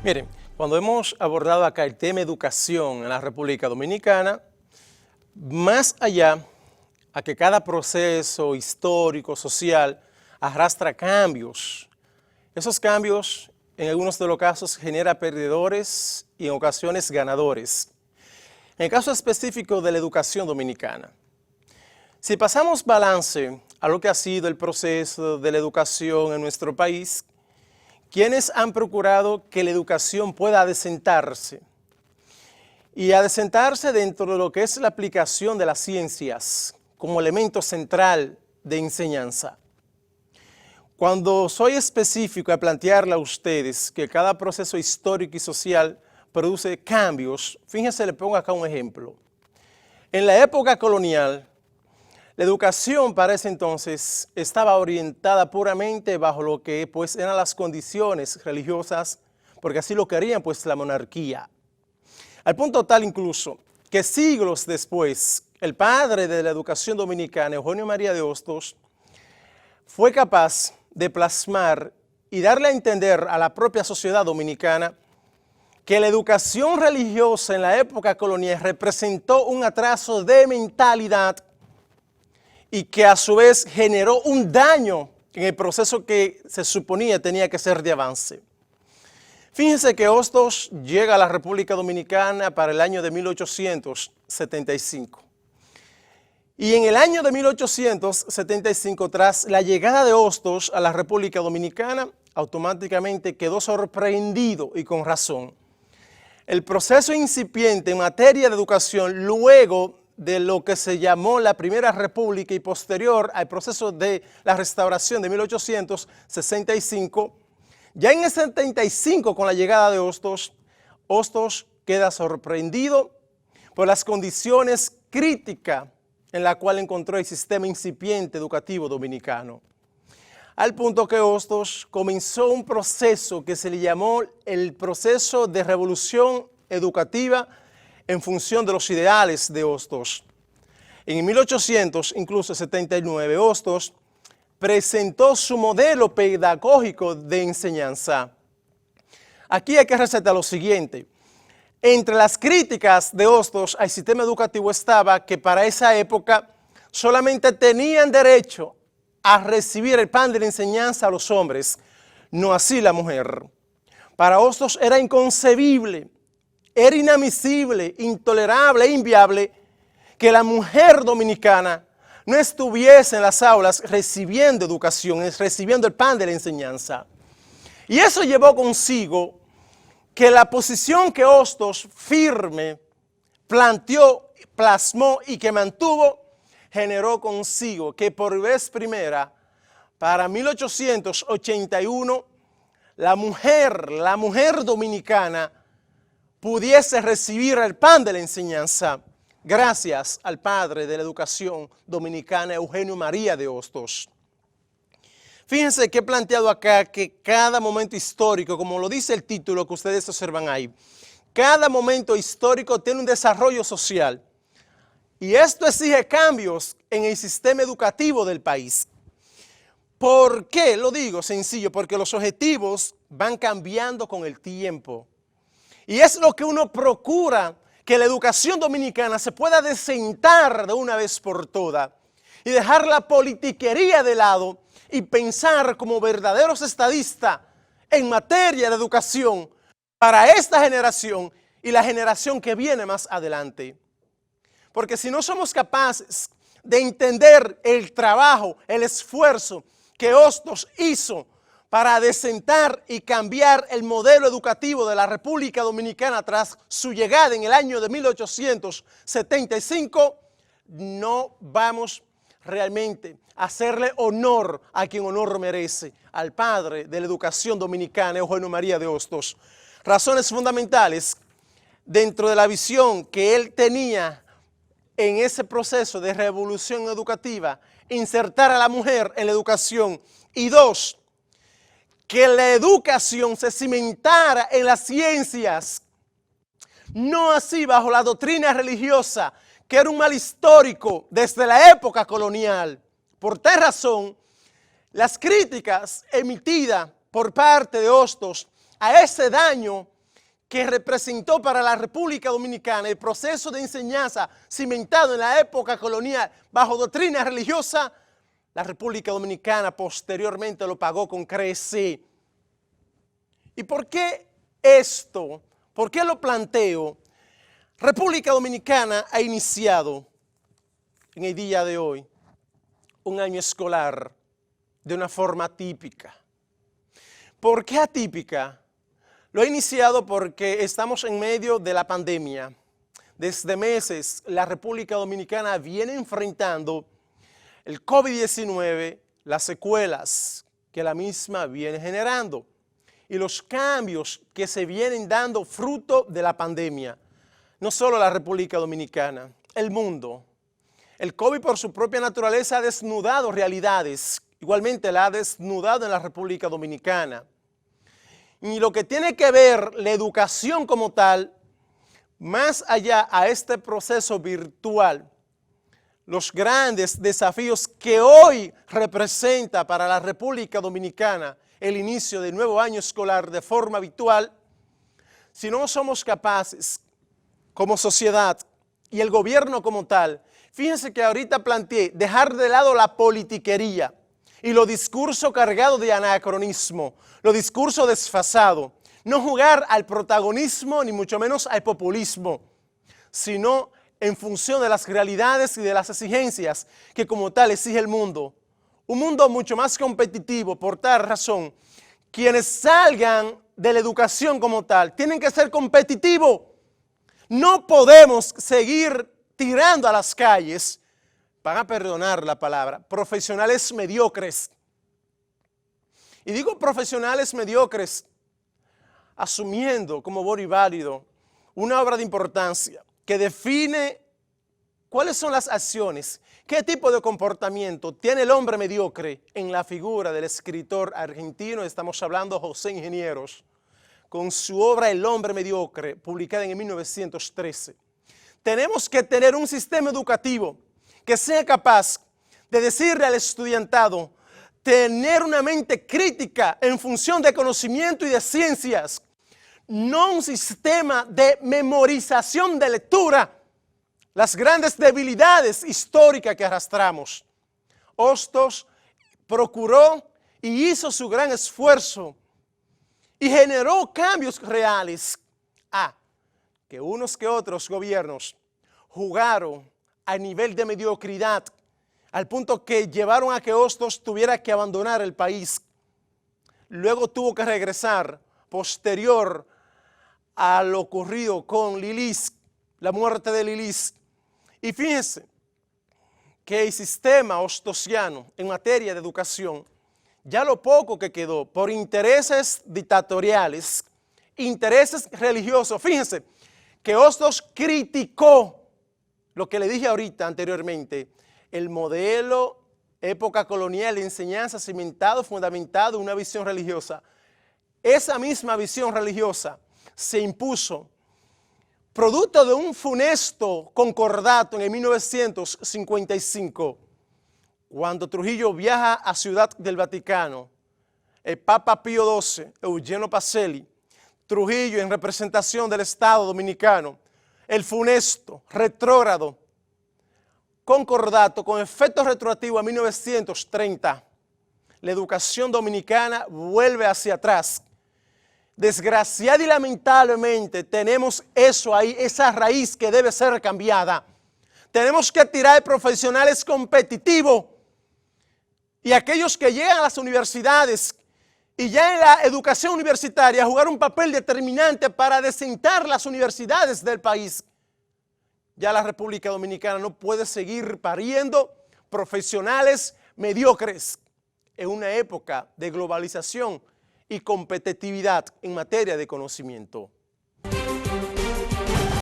Miren, cuando hemos abordado acá el tema educación en la República Dominicana, más allá a que cada proceso histórico, social, arrastra cambios, esos cambios en algunos de los casos generan perdedores y en ocasiones ganadores. En el caso específico de la educación dominicana, si pasamos balance a lo que ha sido el proceso de la educación en nuestro país, quienes han procurado que la educación pueda adecentarse y adecentarse dentro de lo que es la aplicación de las ciencias como elemento central de enseñanza. Cuando soy específico a plantearle a ustedes que cada proceso histórico y social produce cambios, fíjense, le pongo acá un ejemplo. En la época colonial, la educación para ese entonces estaba orientada puramente bajo lo que pues eran las condiciones religiosas, porque así lo querían pues la monarquía. Al punto tal incluso que siglos después, el padre de la educación dominicana, Eugenio María de Hostos, fue capaz de plasmar y darle a entender a la propia sociedad dominicana que la educación religiosa en la época colonial representó un atraso de mentalidad y que a su vez generó un daño en el proceso que se suponía tenía que ser de avance. Fíjense que Hostos llega a la República Dominicana para el año de 1875. Y en el año de 1875, tras la llegada de Hostos a la República Dominicana, automáticamente quedó sorprendido y con razón. El proceso incipiente en materia de educación luego de lo que se llamó la Primera República y posterior al proceso de la restauración de 1865, ya en el 75 con la llegada de Hostos, Hostos queda sorprendido por las condiciones críticas en la cual encontró el sistema incipiente educativo dominicano. Al punto que Hostos comenzó un proceso que se le llamó el proceso de revolución educativa en función de los ideales de Hostos. En 1879, Hostos presentó su modelo pedagógico de enseñanza. Aquí hay que resaltar lo siguiente. Entre las críticas de Hostos al sistema educativo estaba que para esa época solamente tenían derecho a recibir el pan de la enseñanza a los hombres, no así la mujer. Para Hostos era inconcebible, era inadmisible, intolerable e inviable que la mujer dominicana no estuviese en las aulas recibiendo educación, recibiendo el pan de la enseñanza. Y eso llevó consigo que la posición que Hostos firme planteó, plasmó y que mantuvo, generó consigo que por vez primera, para 1881, la mujer dominicana pudiese recibir el pan de la enseñanza gracias al padre de la educación dominicana, Eugenio María de Hostos. Fíjense que he planteado acá que cada momento histórico, como lo dice el título que ustedes observan ahí, cada momento histórico tiene un desarrollo social y esto exige cambios en el sistema educativo del país. ¿Por qué? Lo digo sencillo, porque los objetivos van cambiando con el tiempo. Y es lo que uno procura, que la educación dominicana se pueda desentar de una vez por todas y dejar la politiquería de lado y pensar como verdaderos estadistas en materia de educación para esta generación y la generación que viene más adelante. Porque si no somos capaces de entender el trabajo, el esfuerzo que Hostos hizo para adecentar y cambiar el modelo educativo de la República Dominicana tras su llegada en el año de 1875, no vamos realmente a hacerle honor a quien honor merece, al padre de la educación dominicana, Eugenio María de Hostos. Razones fundamentales dentro de la visión que él tenía en ese proceso de revolución educativa, insertar a la mujer en la educación. Y dos, que la educación se cimentara en las ciencias, no así bajo la doctrina religiosa, que era un mal histórico desde la época colonial. Por tal razón, las críticas emitidas por parte de Hostos a ese daño que representó para la República Dominicana el proceso de enseñanza cimentado en la época colonial bajo doctrina religiosa, la República Dominicana posteriormente lo pagó con creces. ¿Y por qué esto? ¿Por qué lo planteo? República Dominicana ha iniciado en el día de hoy un año escolar de una forma típica. ¿Por qué atípica? Lo he iniciado porque estamos en medio de la pandemia. Desde meses la República Dominicana viene enfrentando el COVID-19, las secuelas que la misma viene generando y los cambios que se vienen dando fruto de la pandemia. No solo la República Dominicana, el mundo. El COVID por su propia naturaleza ha desnudado realidades, igualmente la ha desnudado en la República Dominicana. Y lo que tiene que ver la educación como tal, más allá a este proceso virtual, los grandes desafíos que hoy representa para la República Dominicana el inicio del nuevo año escolar de forma virtual, si no somos capaces como sociedad y el gobierno como tal, fíjense que ahorita planteé dejar de lado la politiquería y los discursos cargados de anacronismo, los discursos desfasados, no jugar al protagonismo ni mucho menos al populismo, sino en función de las realidades y de las exigencias que como tal exige el mundo. Un mundo mucho más competitivo, por tal razón, quienes salgan de la educación como tal tienen que ser competitivos. No podemos seguir tirando a las calles, van a perdonar la palabra, profesionales mediocres. Y digo profesionales mediocres, asumiendo como bueno y válido una obra de importancia que define cuáles son las acciones, qué tipo de comportamiento tiene el hombre mediocre en la figura del escritor argentino, estamos hablando de José Ingenieros, con su obra El hombre mediocre, publicada en 1913. Tenemos que tener un sistema educativo que sea capaz de decirle al estudiantado, tener una mente crítica en función de conocimiento y de ciencias, no un sistema de memorización de lectura, las grandes debilidades históricas que arrastramos. Hostos procuró y hizo su gran esfuerzo y generó cambios reales. Que unos que otros gobiernos jugaron a nivel de mediocridad al punto que llevaron a que Hostos tuviera que abandonar el país. Luego tuvo que regresar posterior a lo ocurrido con Lilis, la muerte de Lilis. Y fíjense que el sistema hostosiano en materia de educación, ya lo poco que quedó por intereses dictatoriales, intereses religiosos, fíjense que Hostos criticó lo que le dije ahorita anteriormente, el modelo época colonial de enseñanza cimentado, fundamentado en una visión religiosa. Esa misma visión religiosa se impuso producto de un funesto concordato en el 1955, cuando Trujillo viaja a Ciudad del Vaticano, el Papa Pío XII, Eugenio Pacelli, Trujillo en representación del Estado Dominicano, el funesto, retrógrado, concordato con efecto retroactivo a 1930. La educación dominicana vuelve hacia atrás. Desgraciada y lamentablemente tenemos eso ahí, esa raíz que debe ser cambiada. Tenemos que tirar profesionales competitivos y aquellos que llegan a las universidades y ya en la educación universitaria jugar un papel determinante para desentar las universidades del país. Ya la República Dominicana no puede seguir pariendo profesionales mediocres en una época de globalización y competitividad en materia de conocimiento.